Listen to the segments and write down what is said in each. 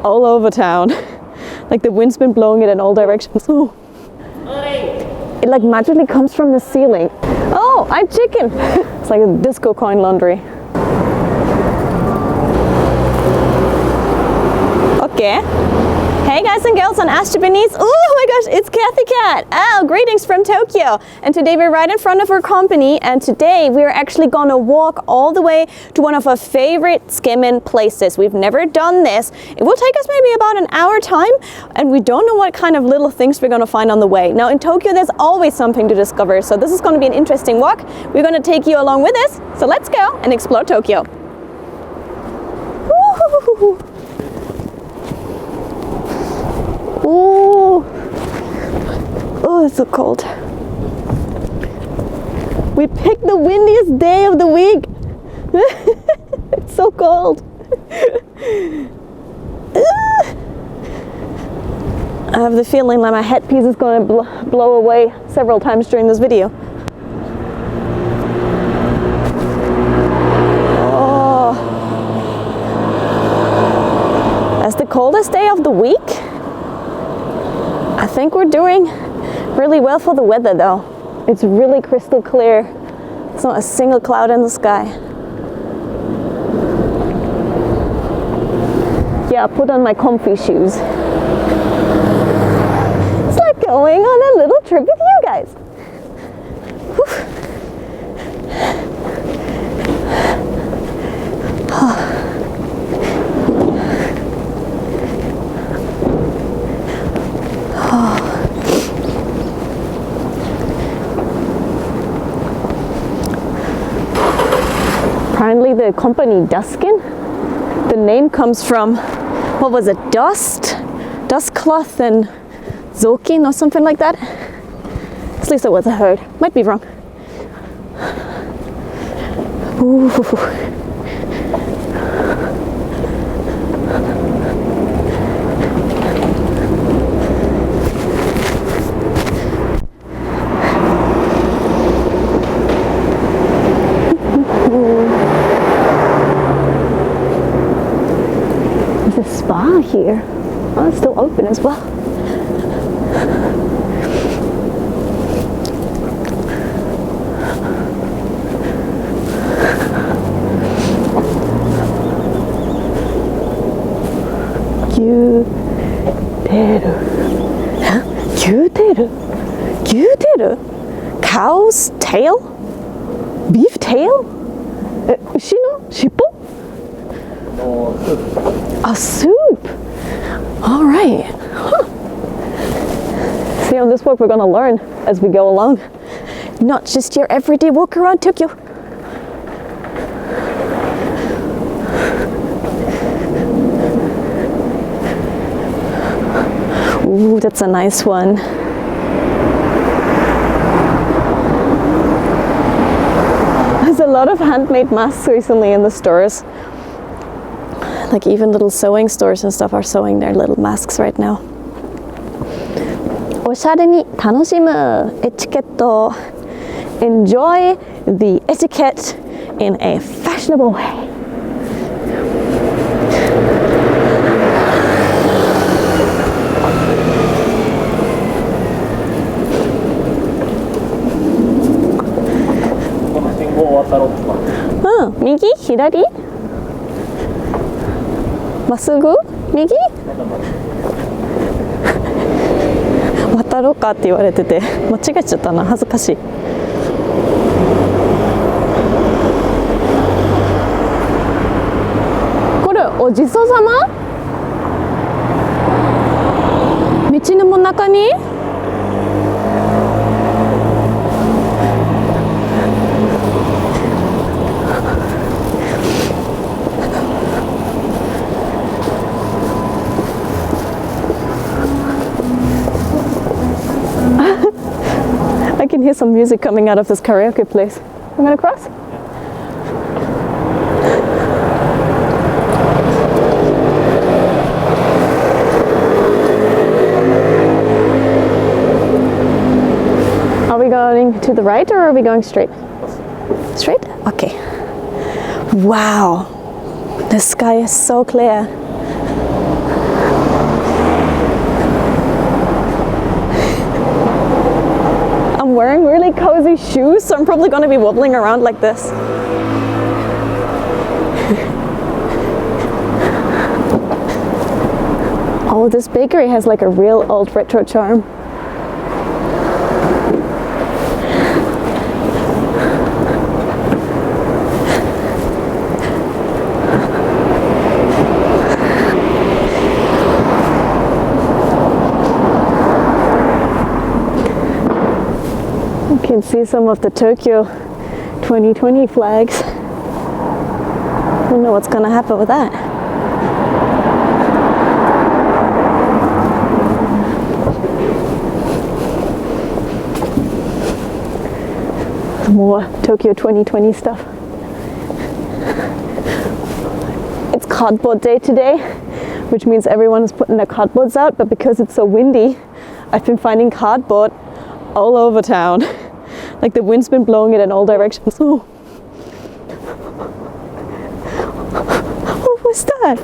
all over town. Like the wind's been blowing it in all directions. Oh. It like magically comes from the ceiling. Oh, I'm chicken. It's like a disco coin laundry. Okay. Hey guys and girls on Ask Japanese. Oh my gosh, it's Kathy Cat. Oh, greetings from Tokyo. And today we're right in front of our company, and today we're actually gonna walk all the way to one of our favorite skimming places. We've never done this. It will take us maybe about an hour time, and we don't know what kind of little things we're gonna find on the way. Now in Tokyo there's always something to discover, so this is gonna be an interesting walk. We're gonna take you along with us. So let's go and explore Tokyo. Woo-hoo-hoo-hoo. Ooh. Oh, it's so cold. We picked the windiest day of the week. It's so cold. I have the feeling that my headpiece is going to blow away several times during this video. Oh. That's the coldest day of the week. I think we're doing really well for the weather though. It's really crystal clear. There's not a single cloud in the sky. Yeah, I put on my comfy shoes. It's like going on a little trip with you guys. Apparently the company Duskin, the name comes from, what was it, dust cloth and zokin or something like that. At least that was I heard. Might be wrong. Ooh. There's a spa here. Oh, it's still open as well. Gyuteru? Cow's tail? Beef tail? Ushino? Shippo? A soup. All right. Huh. See, on this walk we're gonna learn as we go along. Not just your everyday walk around Tokyo. Ooh, that's a nice one. There's a lot of handmade masks recently in the stores. Like even little sewing stores and stuff are sewing their little masks right now. おしゃれに楽しむ etiquette. Enjoy the etiquette in a fashionable way. Migi? Hirari? まっすぐ？右？渡ろうかって言われてて間違えちゃったな、恥ずかしい。これお地蔵様？道の真ん中にI can hear some music coming out of this karaoke place. I'm gonna cross. Are we going to the right or are we going straight? Straight? Okay. Wow. The sky is so clear. shoes, so I'm probably going to be wobbling around like this. Oh, this bakery has like a real old retro charm. You can see some of the Tokyo 2020 flags. I don't know what's gonna happen with that. More Tokyo 2020 stuff. It's cardboard day today, which means everyone is putting their cardboards out, but because it's so windy, I've been finding cardboard all over town. Like the wind's been blowing it in all directions. Oh, what was that?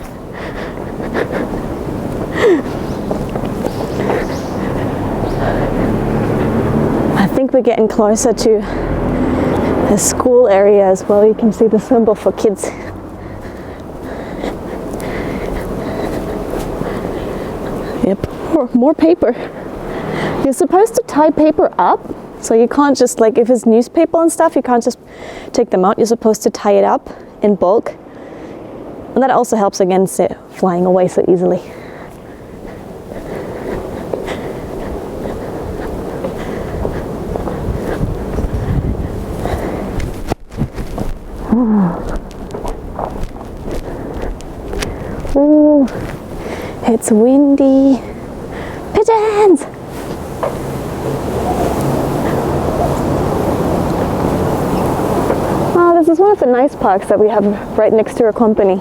I think we're getting closer to a school area as well. You can see the symbol for kids. Yep, more paper. You're supposed to tie paper up, so you can't just, like, if it's newspaper and stuff, you can't just take them out. You're supposed to tie it up in bulk, and that also helps against it flying away so easily. Ooh, it's windy. Pigeons! Oh, this is one of the nice parks that we have right next to our company.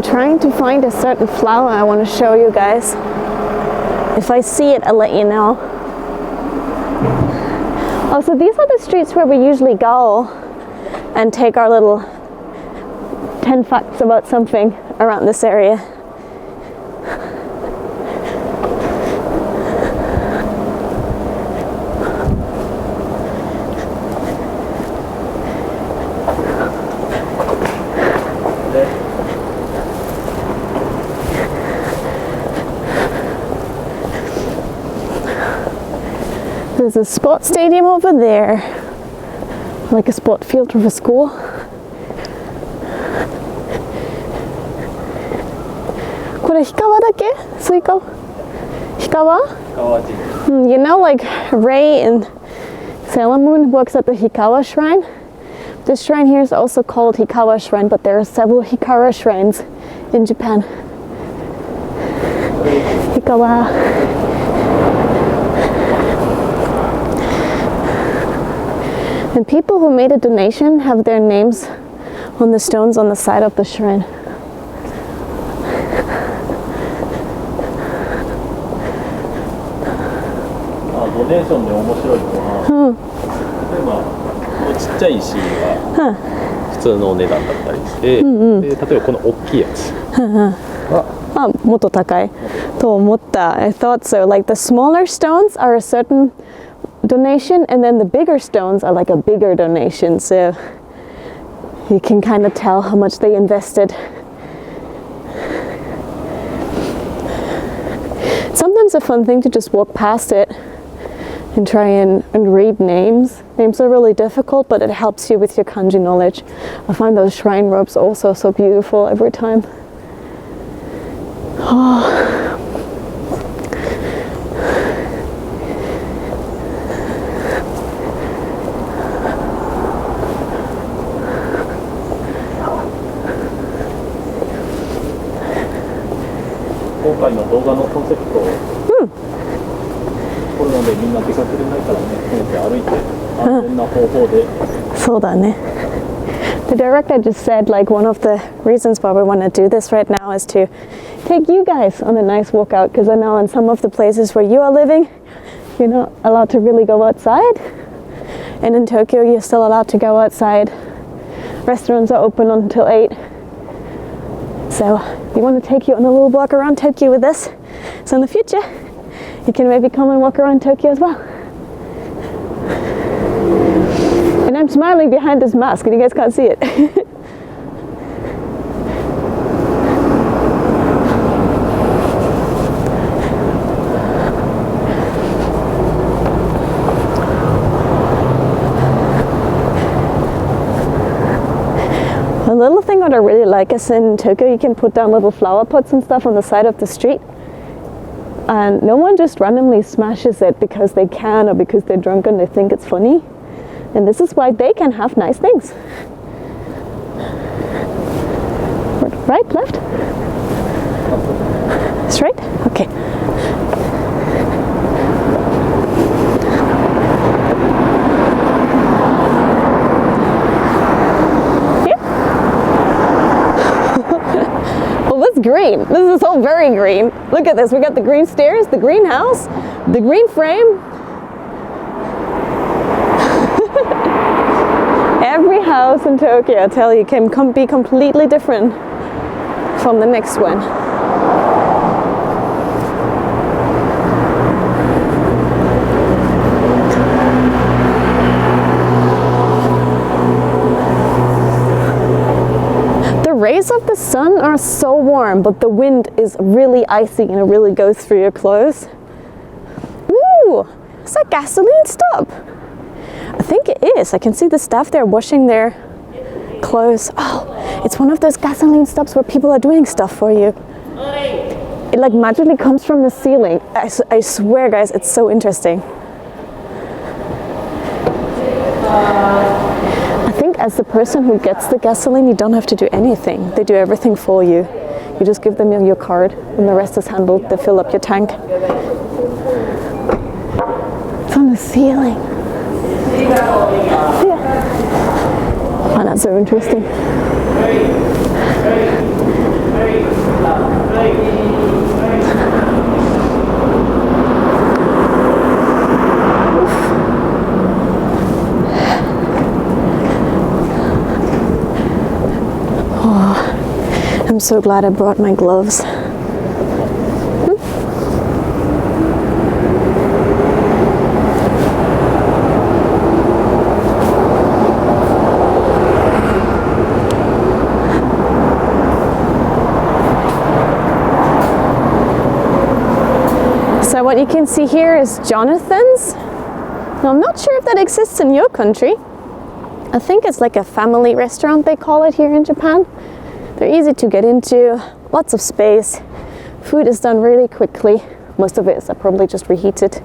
Trying to find a certain flower I want to show you guys. If I see it, I'll let you know. Oh, so these are the streets where we usually go and take our little 10 facts about something around this area. There's a sport stadium over there, like a sport field for a school. You know, like Ray in Sailor Moon works at the Hikawa Shrine. This shrine here is also called Hikawa Shrine, but there are several Hikawa shrines in Japan. Hikawa. And people who made a donation have their names on the stones on the side of the shrine. I thought so. Like the smaller stones are a certain donation, and then the bigger stones are like a bigger donation, so you can kind of tell how much they invested. Sometimes a fun thing to just walk past it and try and read names. Names are really difficult, but it helps you with your kanji knowledge. I find those shrine robes also so beautiful every time. Oh. 今回の動画のコンセプトを、コロナでみんな出かけれないからね、せめて歩いて安全な方法で。そうだね。The director just said like one of the reasons why we want to do this right now is to take you guys on a nice walk out, because I know in some of the places where you are living, you're not allowed to really go outside. And in Tokyo, you're still allowed to go outside. Restaurants are open until 8. So we want to take you on a little walk around Tokyo with us. So in the future, you can maybe come and walk around Tokyo as well. And I'm smiling behind this mask and you guys can't see it. A little thing that I really like is in Tokyo, you can put down little flower pots and stuff on the side of the street. And no one just randomly smashes it because they can or because they're drunk and they think it's funny. And this is why they can have nice things. Right, left? Straight? Okay. Here? Well, this is green. This is all very green. Look at this. We got the green stairs, the green house, the green frame. Every house in Tokyo, I tell you, can be completely different from the next one. The rays of the sun are so warm, but the wind is really icy and it really goes through your clothes. Ooh, it's a gasoline stop. I think it is. I can see the staff there washing their clothes. Oh, it's one of those gasoline stops where people are doing stuff for you. It like magically comes from the ceiling. I swear, guys, it's so interesting. I think as the person who gets the gasoline, you don't have to do anything. They do everything for you. You just give them your card and the rest is handled. They fill up your tank. It's on the ceiling. Yeah. Oh, that's so interesting. Oh, I'm so glad I brought my gloves. So what you can see here is Jonathan's. Now, I'm not sure if that exists in your country. I think it's like a family restaurant, they call it here in Japan. They're easy to get into, lots of space. Food is done really quickly. Most of it is probably just reheated.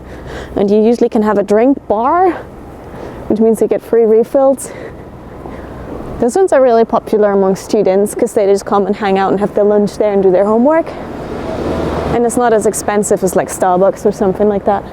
And you usually can have a drink bar, which means you get free refills. Those ones are really popular among students because they just come and hang out and have their lunch there and do their homework. And it's not as expensive as like Starbucks or something like that.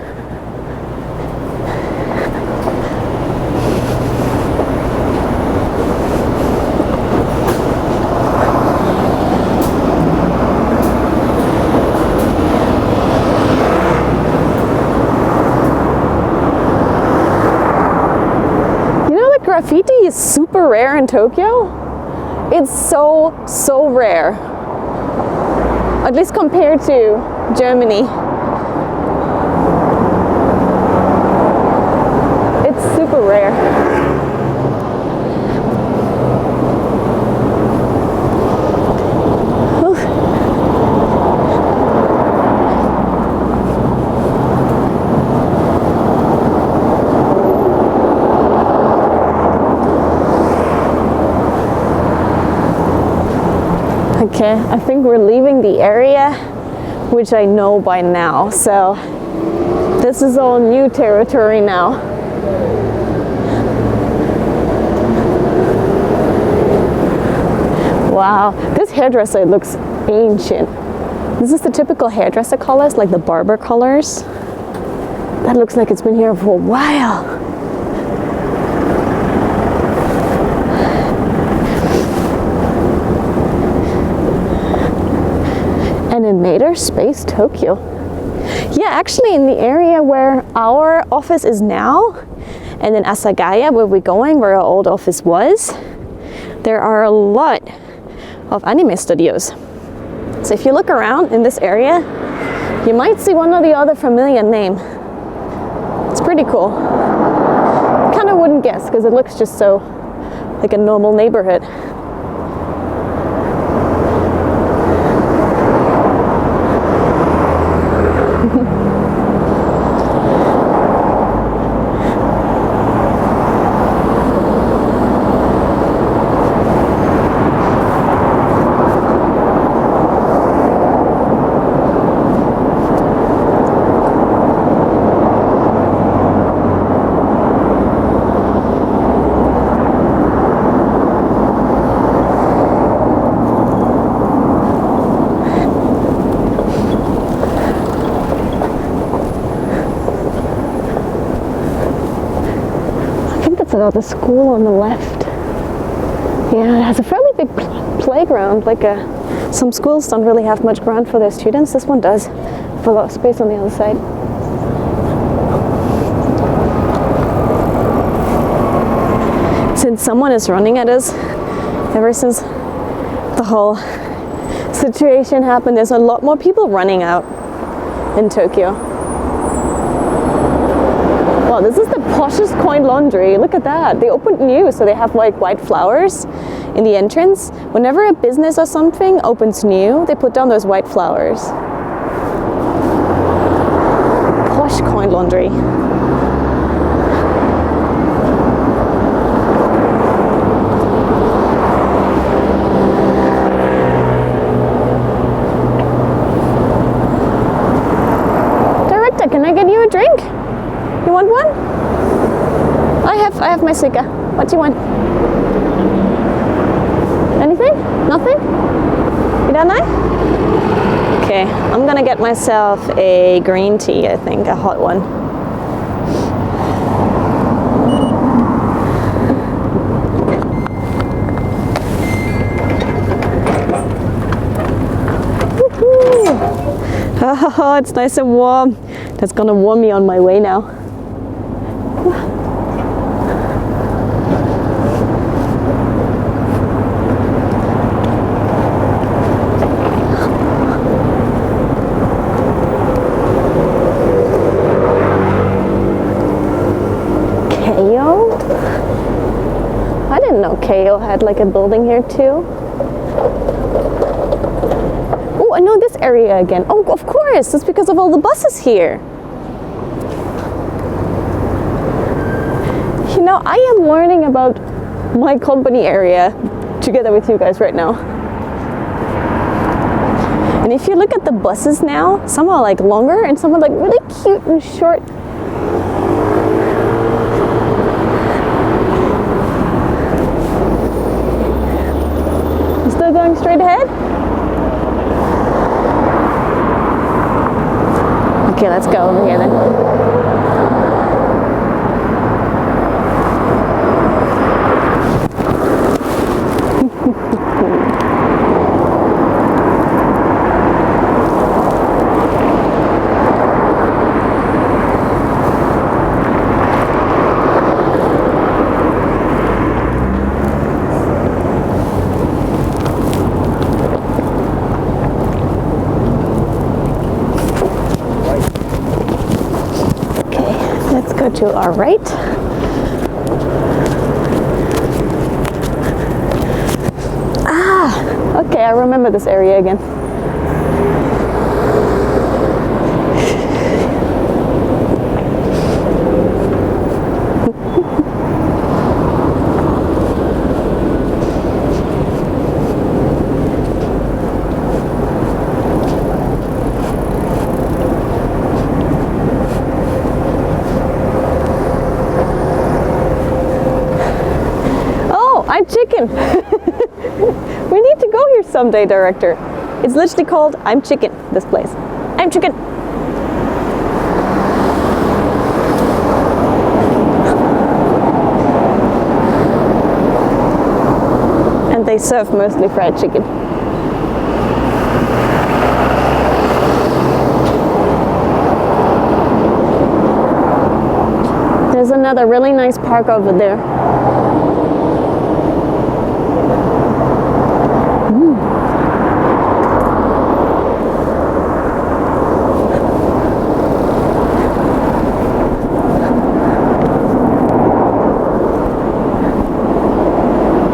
You know that graffiti is super rare in Tokyo? It's so rare. At least compared to Germany. It's super rare. Oof. Okay, I think we're leaving the area, which I know by now. So this is all new territory now. Wow, this hairdresser looks ancient. This is the typical hairdresser colors, like the barber colors. That looks like it's been here for a while. Animator Space Tokyo. Yeah, actually in the area where our office is now, and in Asagaya, where we're going, where our old office was, there are a lot of anime studios. So if you look around in this area, you might see one or the other familiar name. It's pretty cool. Kind of wouldn't guess because it looks just so like a normal neighborhood. The school on the left. Yeah, it has a fairly big playground. Like some schools don't really have much ground for their students. This one does. Have a lot of space on the other side. Since someone is running at us, ever since the whole situation happened, there's a lot more people running out in Tokyo. Wow, this is the poshest coin laundry. Look at that. They opened new, so they have like white flowers in the entrance. Whenever a business or something opens new, they put down those white flowers. Posh coin laundry. Director, can I get you a drink? You want one? I have my Suica. What do you want? Anything? Nothing? You don't know? Okay, I'm gonna get myself a green tea, I think, a hot one. Woohoo! Oh, it's nice and warm. That's gonna warm me on my way now. I didn't know Keio had like a building here too. Oh, I know this area again. Oh, of course, it's because of all the buses here. You know, I am learning about my company area together with you guys right now. And if you look at the buses now, some are like longer and some are like really cute and short. Still going straight ahead? Okay, let's go over here then. To our right. Ah, okay, I remember this area again. Chicken. We need to go here someday, Director. It's literally called I'm Chicken, this place. I'm Chicken. And they serve mostly fried chicken. There's another really nice park over there.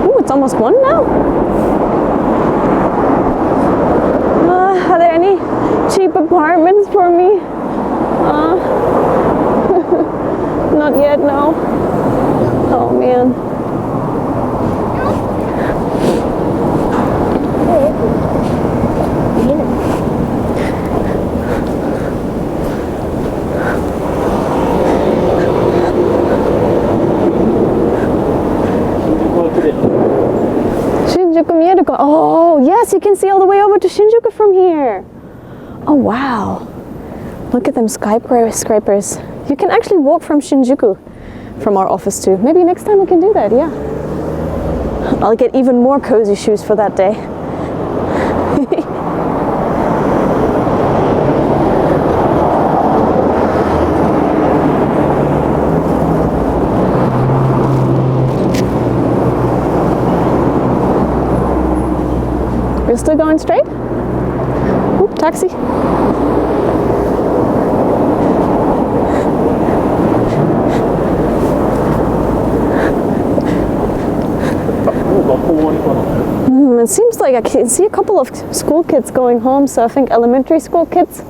Ooh, it's almost 1 now. Are there any cheap apartments for me? Not yet, no. Oh man. Shinjuku Mieruko. Oh yes, you can see all the way over to Shinjuku from here. Oh wow. Look at them skyscrapers. You can actually walk from Shinjuku from our office too. Maybe next time we can do that, yeah. I'll get even more cozy shoes for that day. We're still going straight? Oop, taxi. It seems like I can see a couple of school kids going home, so I think elementary school kids.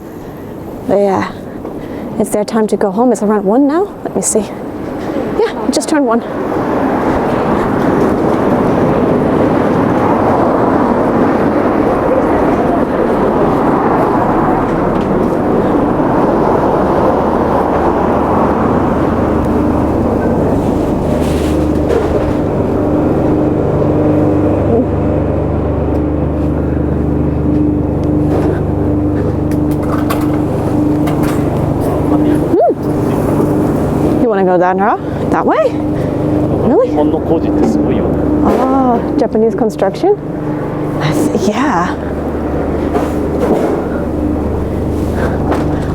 But yeah, it's their time to go home. It's around 1 now. Let me see. Yeah, it just turned 1. Go down that way? Really? Oh, Japanese construction? Yeah.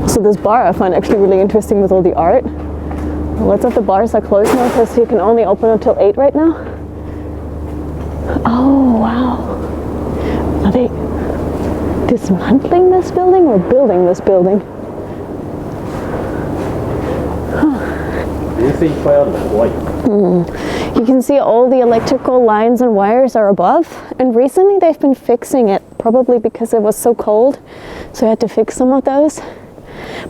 So this bar I find actually really interesting with all the art. Lots of the bars are closed now because you can only open until 8 right now. Oh, wow. Are they dismantling this building or building this building? You can see all the electrical lines and wires are above, and recently they've been fixing it, probably because it was so cold, so I had to fix some of those.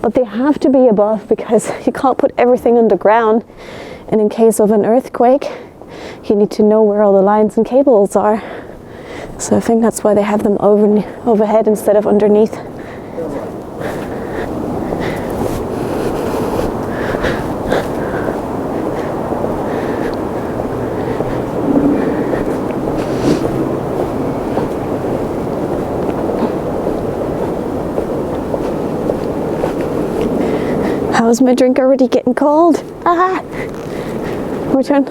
But they have to be above because you can't put everything underground, and in case of an earthquake you need to know where all the lines and cables are. So I think that's why they have them overhead instead of underneath. How's my drink already getting cold? Ah! More turn.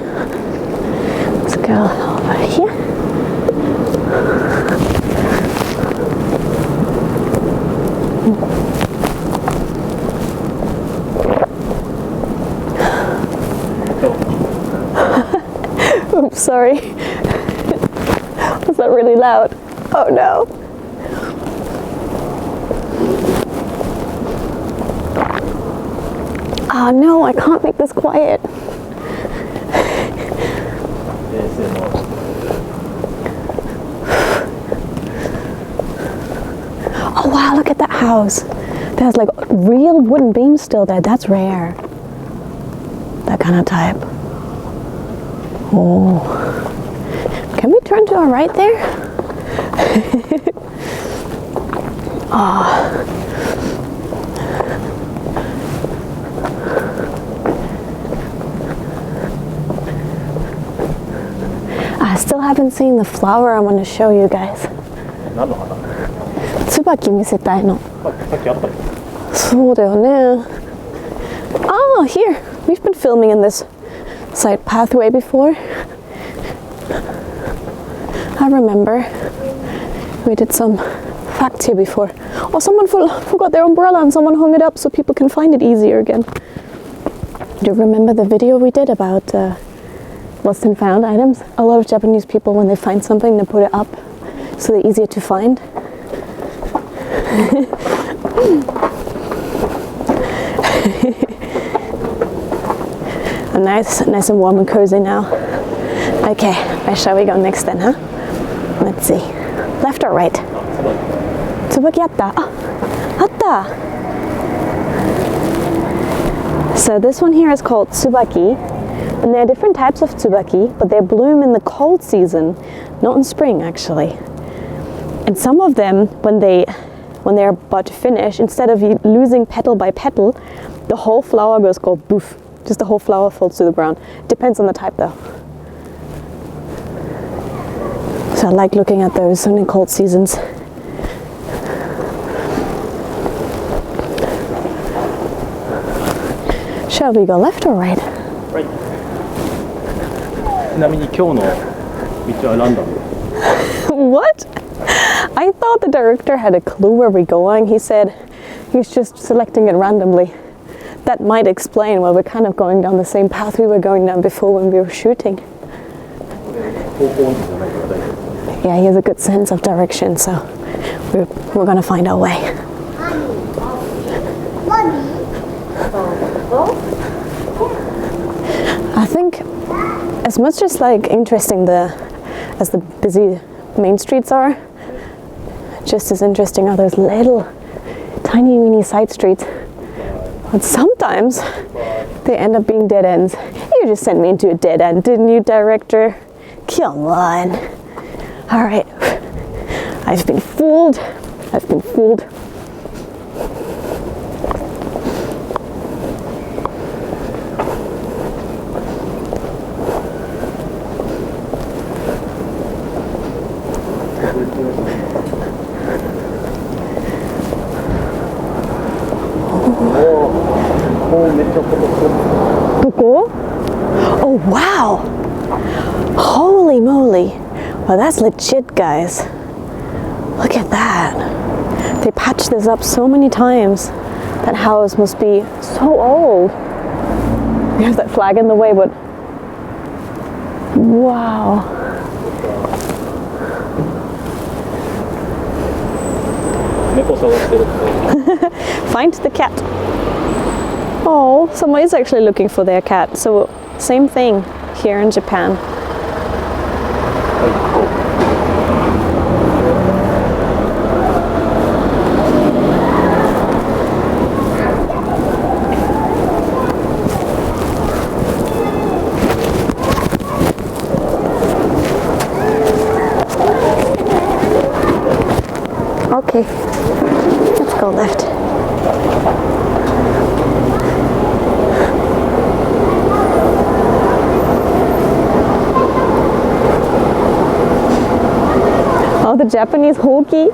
Let's go over here. Oops, sorry. Was that really loud? Oh no. Oh no, I can't make this quiet. Oh wow, look at that house. There's like real wooden beams still there. That's rare. That kind of type. Oh. Can we turn to our right there? Oh. I still haven't seen the flower I want to show you guys. 椿見せたいの。さっきあったね。そうだよね。Oh, here. We've been filming in this side pathway before. I remember. We did some facts here before. Oh, someone forgot their umbrella and someone hung it up so people can find it easier again. Do you remember the video we did about lost and found items? A lot of Japanese people, when they find something, they put it up so they're easier to find. Nice and warm and cozy now. Okay, where shall we go next then, huh? Let's see. Left or right? 椿あった。あった。So this one here is called tsubaki, and there are different types of tsubaki, but they bloom in the cold season, not in spring actually. And some of them, when they're about to finish, instead of losing petal by petal, the whole flower goes boof. Just the whole flower falls to the ground. Depends on the type though. So I like looking at those in the cold seasons. Shall we go left or right? Right. ちなみに今日の道はランダム。What? I thought the director had a clue where we're going. He said he's just selecting it randomly. That might explain why we're kind of going down the same path we were going down before when we were shooting. Yeah, he has a good sense of direction, so we're gonna find our way. I think as much as like interesting as the busy main streets are, just as interesting are those little tiny weeny side streets. But sometimes they end up being dead ends. You just sent me into a dead end, didn't you, director? Come on. All right. I've been fooled. I've been fooled. Oh wow! Holy moly! Well, that's legit, guys. Look at that. They patched this up so many times. That house must be so old. We have that flag in the way, but wow. Find the cat. Oh, someone is actually looking for their cat. So same thing here in Japan. Okay, let's go left. Oh, the Japanese hoki.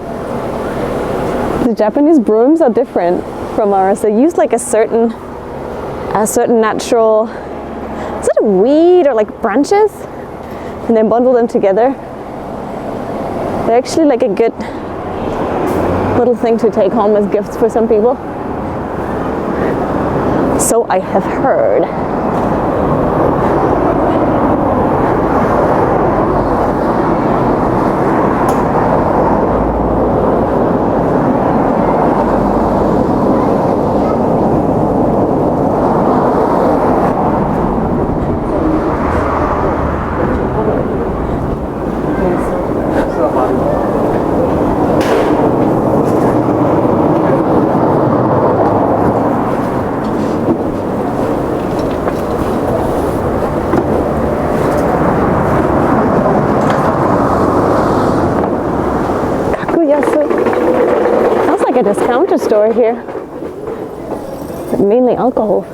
The Japanese brooms are different from ours. They use like a certain natural, is it a weed or like branches? And then bundle them together. They're actually like a good little thing to take home as gifts for some people. So I have heard. Sounds like a discounter store here. But mainly alcohol.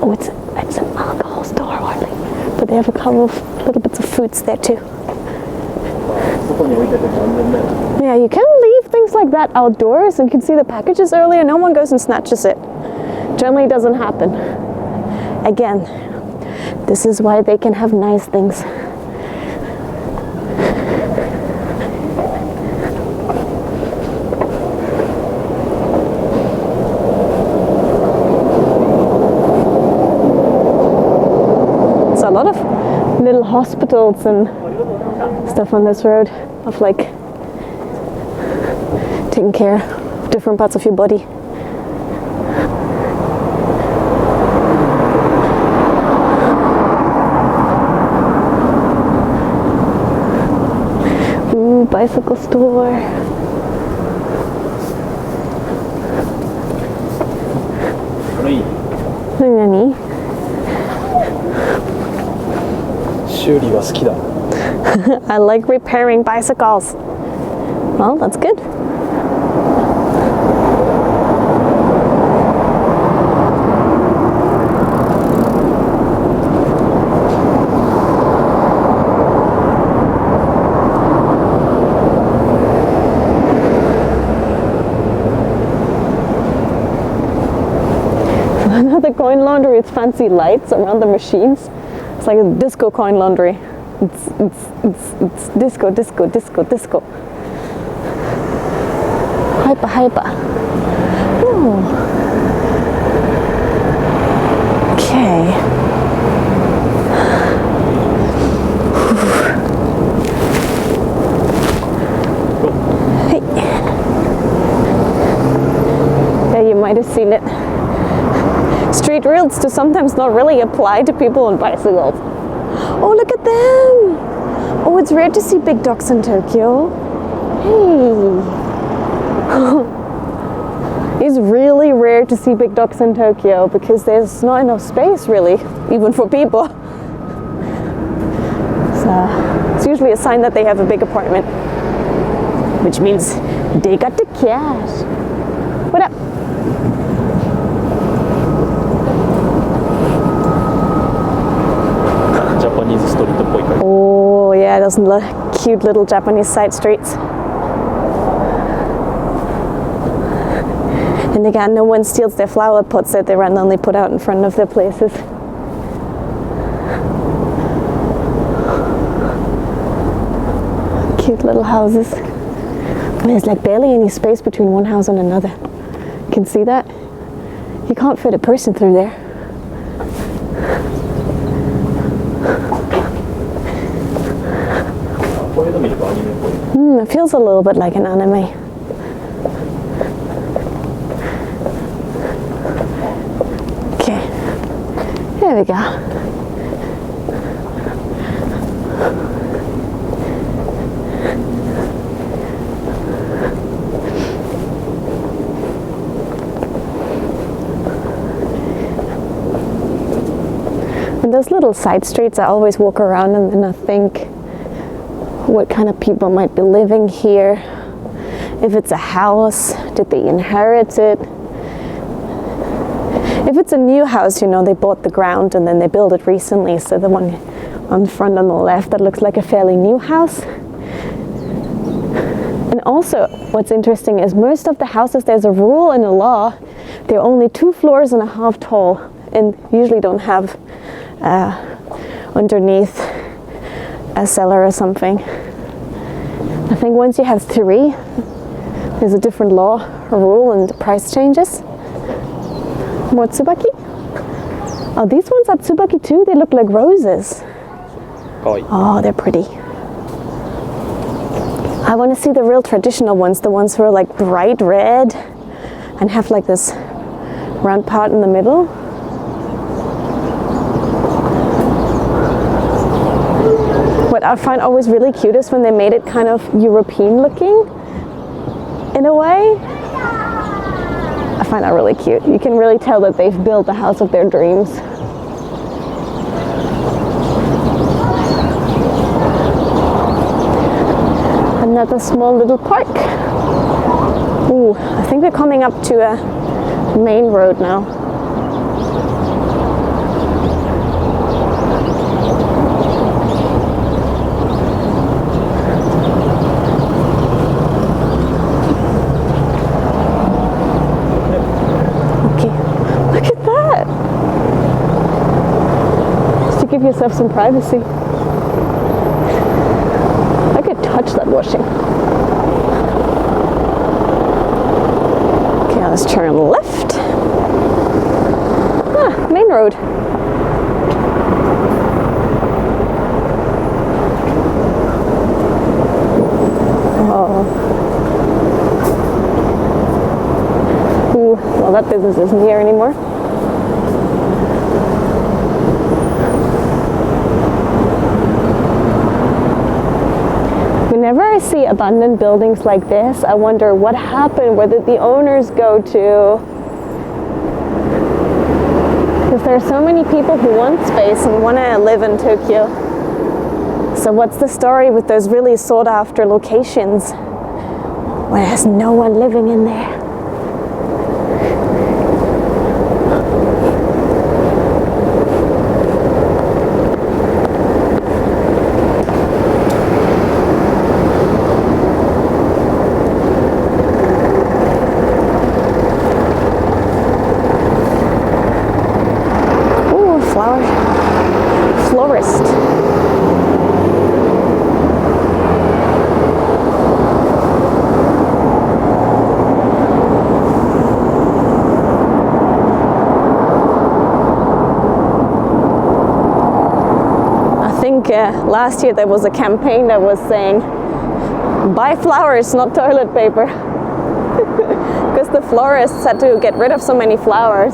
Oh, it's an alcohol store, hardly. But they have a couple of little bits of foods there too. Yeah, you can leave things things like that outdoors and can see the packages earlier, no one goes and snatches it. Generally doesn't happen. Again, this is why they can have nice things. So a lot of little hospitals and stuff on this road of like taking care of different parts of your body. Ooh, bicycle store. Nani? 修理は好きだ。 I like repairing bicycles. Well, that's good. Another coin laundry with fancy lights around the machines. It's like a disco coin laundry. It's disco, disco, disco, disco. Hyper, hyper. Ooh. Okay. Hey. Yeah, you might have seen it. Street rules do sometimes not really apply to people on bicycles. Oh, look at them! Oh, it's rare to see big dogs in Tokyo. Hey! It's really rare to see big dogs in Tokyo because there's not enough space, really, even for people. So, it's usually a sign that they have a big apartment, which means they got the cash. What up? Oh yeah, those cute little Japanese side streets. And again, no one steals their flower pots that they randomly put out in front of their places. Cute little houses. There's like barely any space between one house and another. You can see that? You can't fit a person through there. It feels a little bit like an anime. Okay, here we go. And those little side streets, I always walk around and then I think, what kind of people might be living here? If it's a house, did they inherit it? If it's a new house, you know, they bought the ground and then they built it recently. So the one on the front on the left, that looks like a fairly new house. And also, what's interesting is most of the houses, there's a rule and a law, they're only 2.5 floors tall and usually don't have underneath a cellar or something. I think once you have 3, there's a different law or rule and the price changes. More tsubaki? Oh, these ones are tsubaki too. They look like roses. Oh, they're pretty. I want to see the real traditional ones, the ones who are like bright red and have like this round part in the middle. What I find always really cute is when they made it kind of European looking in a way. I find that really cute. You can really tell that they've built the house of their dreams. Another small little park. Ooh, I think we're coming up to a main road now. Give yourself some privacy. I could touch that washing. Okay, let's turn left. Ah, main road. Oh. Ooh, well, that business isn't here anymore. Whenever I see abandoned buildings like this, I wonder what happened, where did the owners go to? Because there are so many people who want space and want to live in Tokyo. So what's the story with those really sought after locations where there's no one living in there? Florist. I think last year there was a campaign that was saying, buy flowers, not toilet paper. Because the florists had to get rid of so many flowers.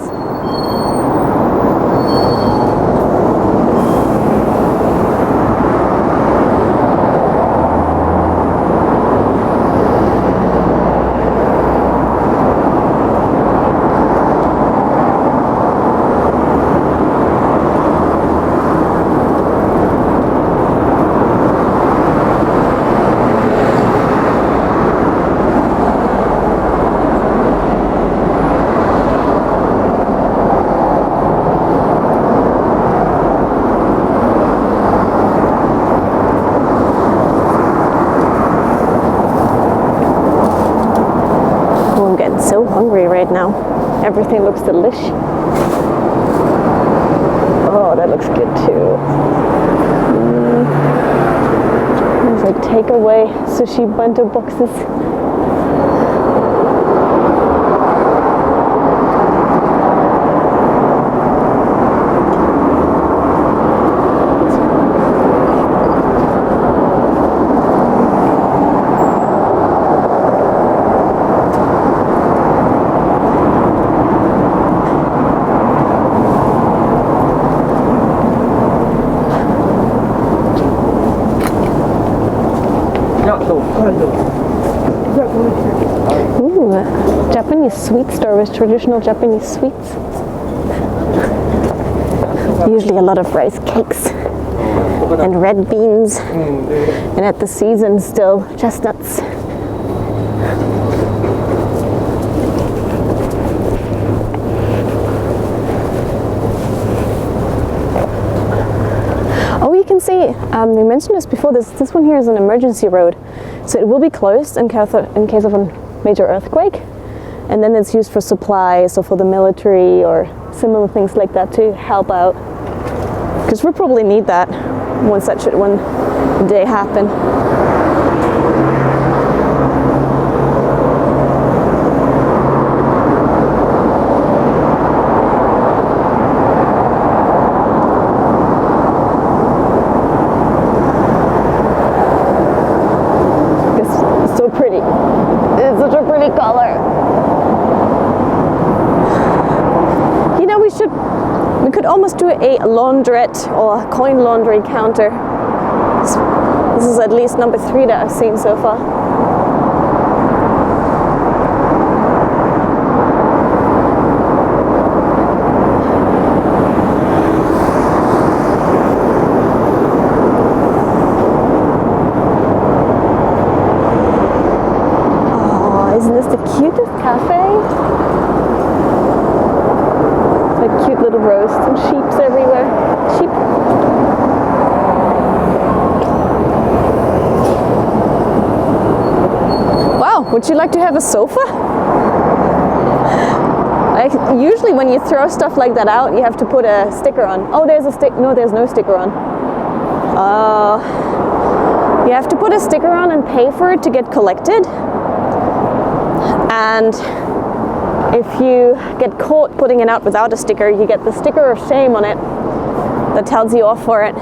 So hungry right now. Everything looks delicious. Oh, that looks good too. There's like takeaway sushi bento boxes. Ooh, Japanese sweet store with traditional Japanese sweets. Usually a lot of rice cakes and red beans, and at the season still chestnuts. Oh, you can see, we mentioned this before, this one here is an emergency road. So it will be closed in case of a major earthquake. And then it's used for supplies or for the military or similar things like that to help out. Because we'll probably need that once that should one day happen. We could almost do a laundrette or a coin laundry counter. This is at least number 3 that I've seen so far. Oh, isn't this the cutest cafe? Like cute little roasts and sheeps everywhere. Sheep. Wow, would you like to have a sofa? Like, usually when you throw stuff like that out, you have to put a sticker on. Oh, there's a stick. No, there's no sticker on. You have to put a sticker on and pay for it to get collected. And if you get caught putting it out without a sticker, you get the sticker of shame on it that tells you off for it.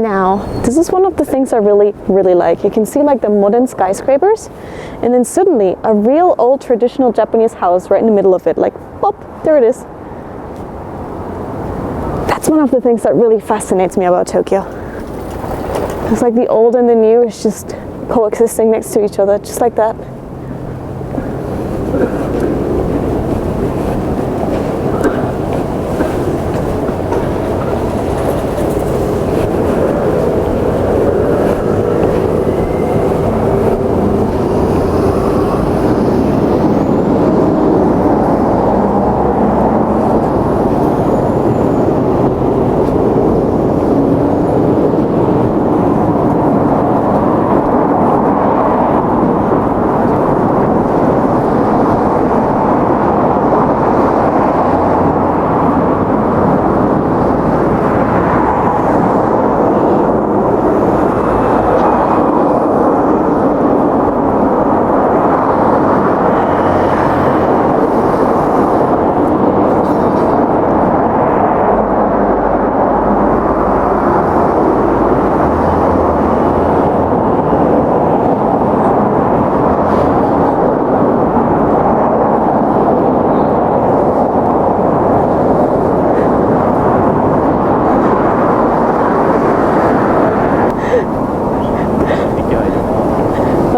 Now, this is one of the things I really, really like. You can see like the modern skyscrapers, and then suddenly a real old traditional Japanese house right in the middle of it. Like, pop, there it is. That's one of the things that really fascinates me about Tokyo. It's like the old and the new is just coexisting next to each other, just like that.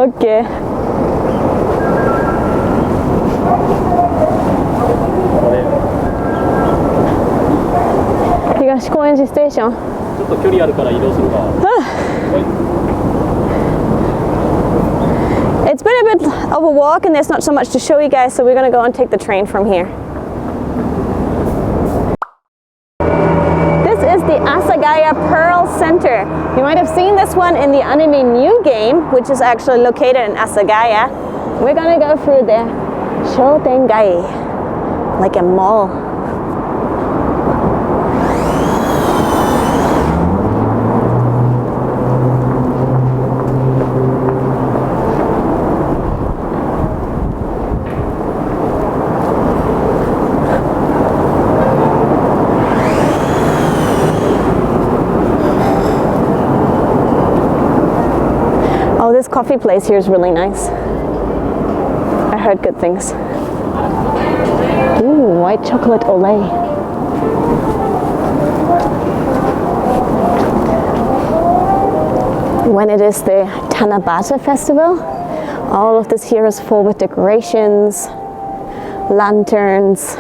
Okay. 東高円寺ステーション。ちょっと距離あるから移動するか。It's been a bit of a walk and there's not so much to show you guys, so we're gonna go and take the train from here. This is the Asagaya Pearl Center. You might have seen this one in the anime New Game, which is actually located in Asagaya. We're gonna go through the Shotengai, like a mall. Oh, this coffee place here is really nice. I heard good things. Ooh, white chocolate Olay. When it is the Tanabata festival, all of this here is full with decorations, lanterns.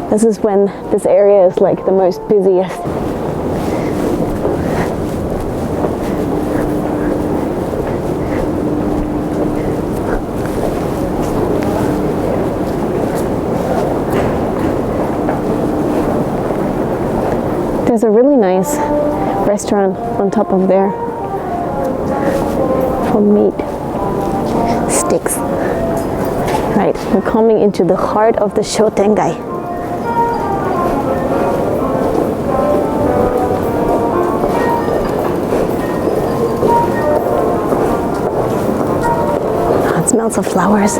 This is when this area is like the most busiest. There's a really nice restaurant on top of there for meat sticks. Right, we're coming into the heart of the Shotengai. Oh, it smells of flowers.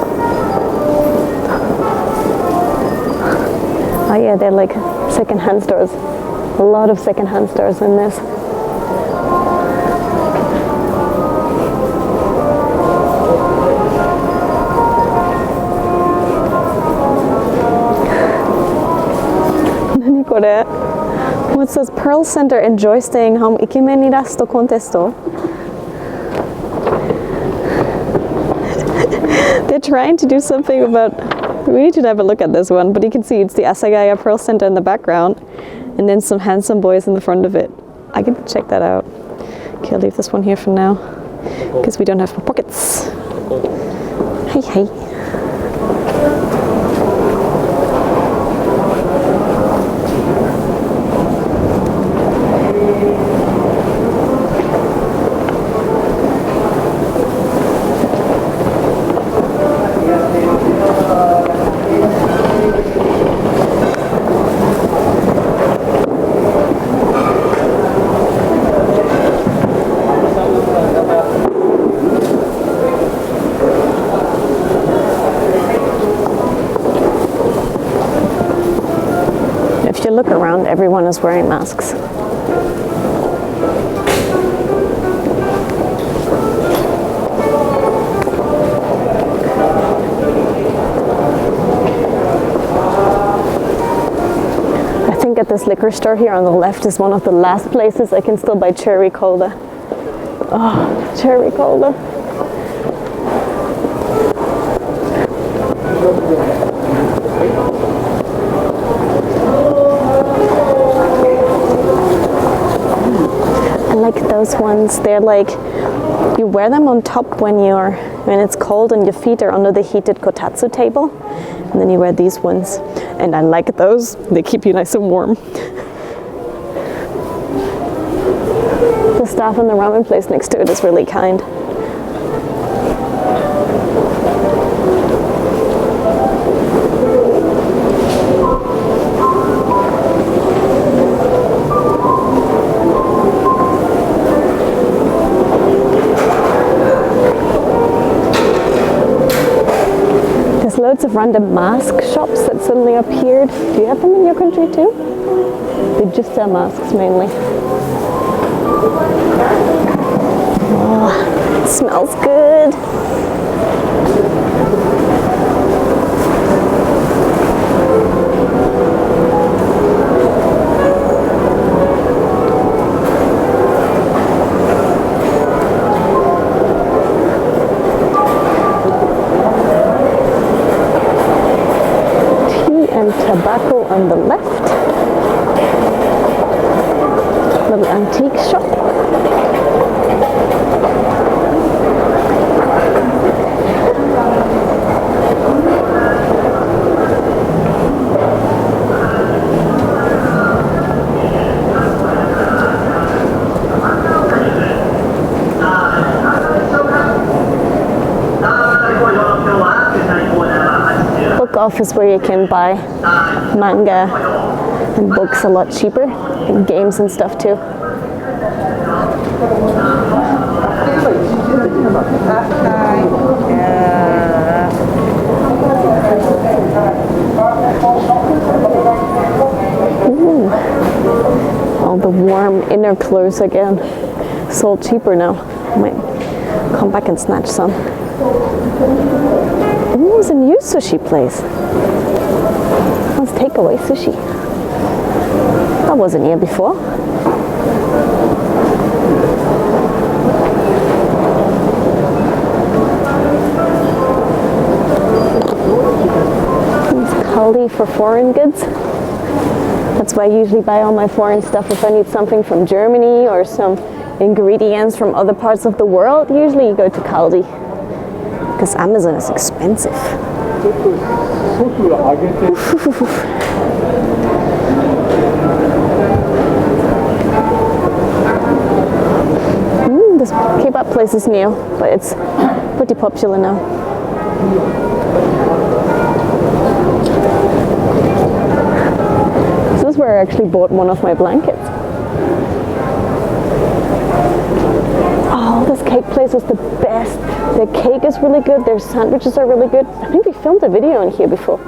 Oh yeah, they're like second-hand stores. A lot of second-hand stores in this. What's this? Pearl Center enjoy staying home. Ikemen ni rasto contesto. They're trying to do something about. We need to have a look at this one, but you can see it's the Asagaya Pearl Center in the background. And then some handsome boys in the front of it. I can check that out. Okay, I'll leave this one here for now, because we don't have pockets. Hey, hey. look around, everyone is wearing masks. I think at this liquor store here on the left is one of the last places I can still buy cherry cola. Oh, cherry cola. I like those ones. They're like, you wear them on top when it's cold and your feet are under the heated kotatsu table. And then you wear these ones. And I like those. They keep you nice and warm. The staff in the ramen place next to it is really kind. There's loads of random mask shops that suddenly appeared. Do you have them in your country too? They just sell masks mainly. Oh, it smells good. Tea and tobacco on the left. Little antique shop. Book office where you can buy manga and books a lot cheaper, and games and stuff too. Ooh. All the warm inner clothes again. Sold cheaper now. I might come back and snatch some. Ooh, there's a new sushi place. Let's take away sushi. That wasn't here before. It's Kaldi for foreign goods. That's why I usually buy all my foreign stuff if I need something from Germany or some ingredients from other parts of the world. Usually you go to Kaldi because Amazon is expensive. This kebab place is new, but it's pretty popular now. This is where I actually bought one of my blankets. Oh, this cake place is the best. Their cake is really good, their sandwiches are really good. I think we filmed a video in here before.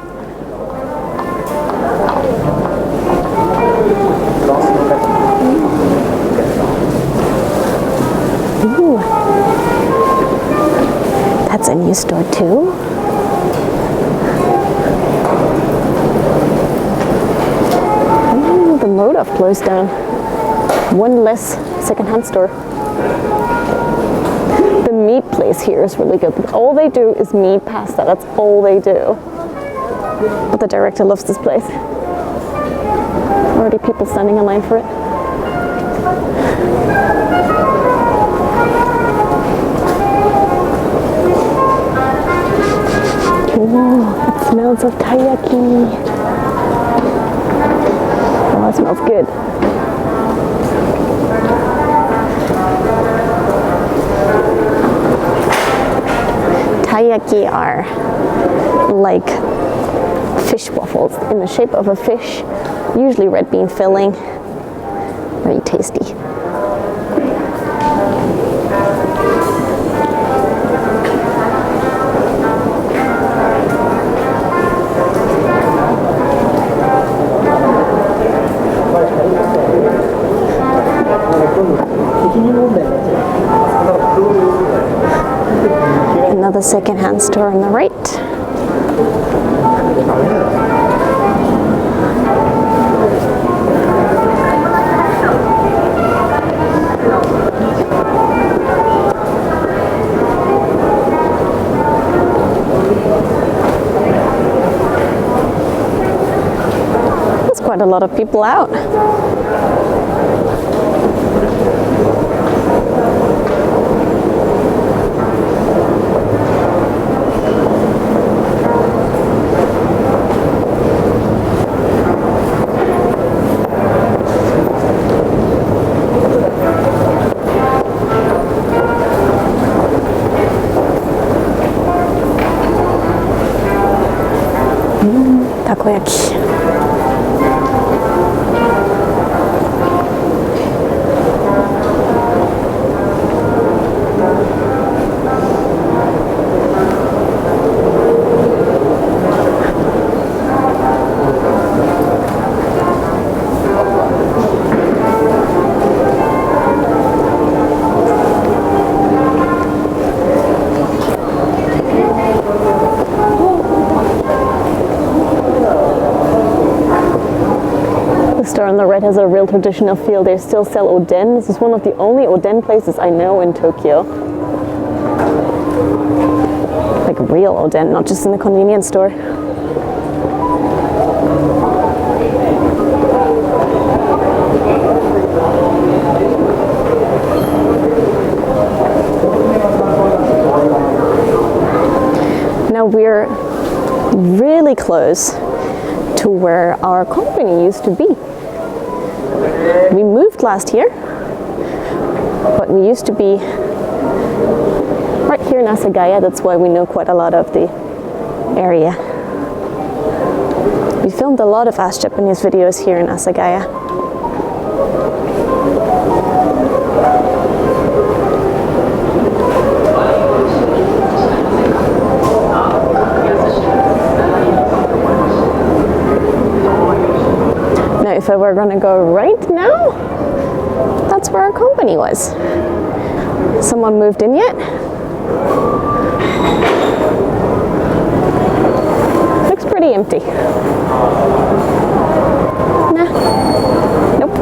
Ooh. That's a new store too. Ooh, the Modaf closed down. One less secondhand store. The meat place here is really good. All they do is meat pasta. That's all they do. But the director loves this place. Already people standing in line for it. Ooh, it smells of taiyaki. Oh, it smells good. Taiyaki are like fish waffles in the shape of a fish, usually red bean filling. Very tasty. another second-hand store on the right. There's quite a lot of people out. Takoyaki. The store on the right has a real traditional feel. They still sell oden. This is one of the only oden places I know in Tokyo. Like real oden, not just in the convenience store. Now we're really close to where our company used to be. We moved last year, but we used to be right here in Asagaya. That's why we know quite a lot of the area. We filmed a lot of Ask Japanese videos here in Asagaya. Now, if I were going to go right now, that's where our company was. Someone moved in yet? Looks pretty empty. Nah. Nope.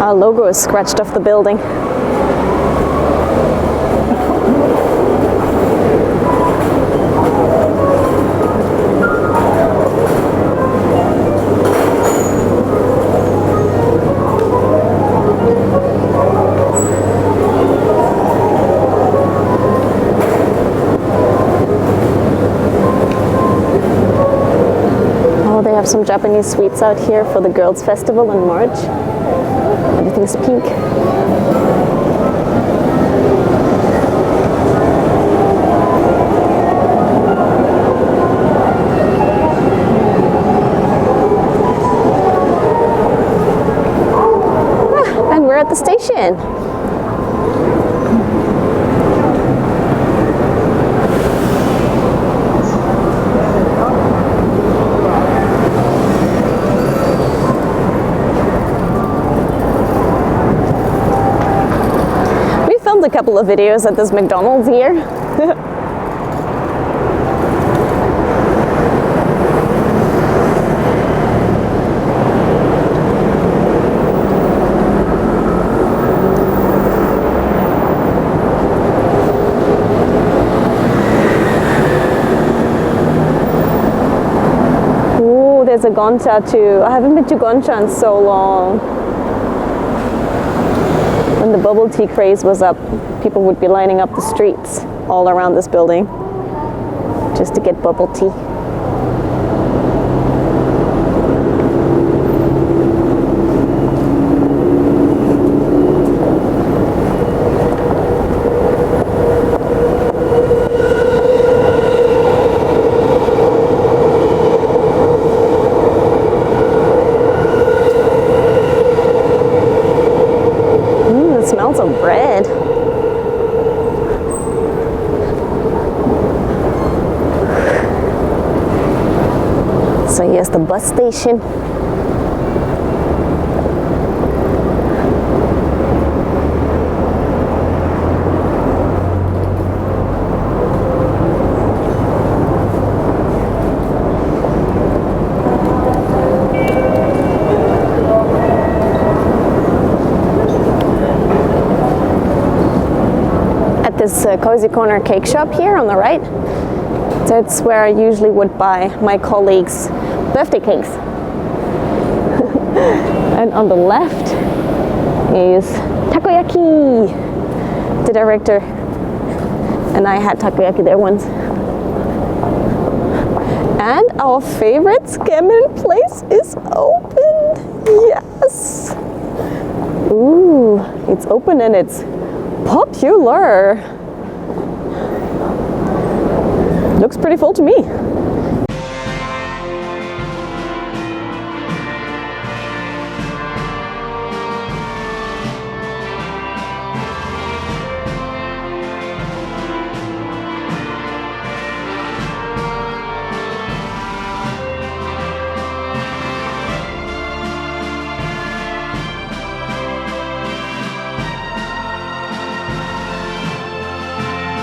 Our logo is scratched off the building. They have some Japanese sweets out here for the Girls' Festival in March. Everything's pink. And we're at the station. A couple of videos at this McDonald's here. Ooh, there's a Goncha too. I haven't been to Goncha in so long. When the bubble tea craze was up, people would be lining up the streets all around this building just to get bubble tea. It smells of bread. So here's the bus station. this Cozy Corner cake shop here on the right. That's where I usually would buy my colleagues' birthday cakes. And on the left is Takoyaki. The director and I had takoyaki there once. And our favorite Scammon place is open. Yes. Ooh, it's open and it's popular. Looks pretty full to me.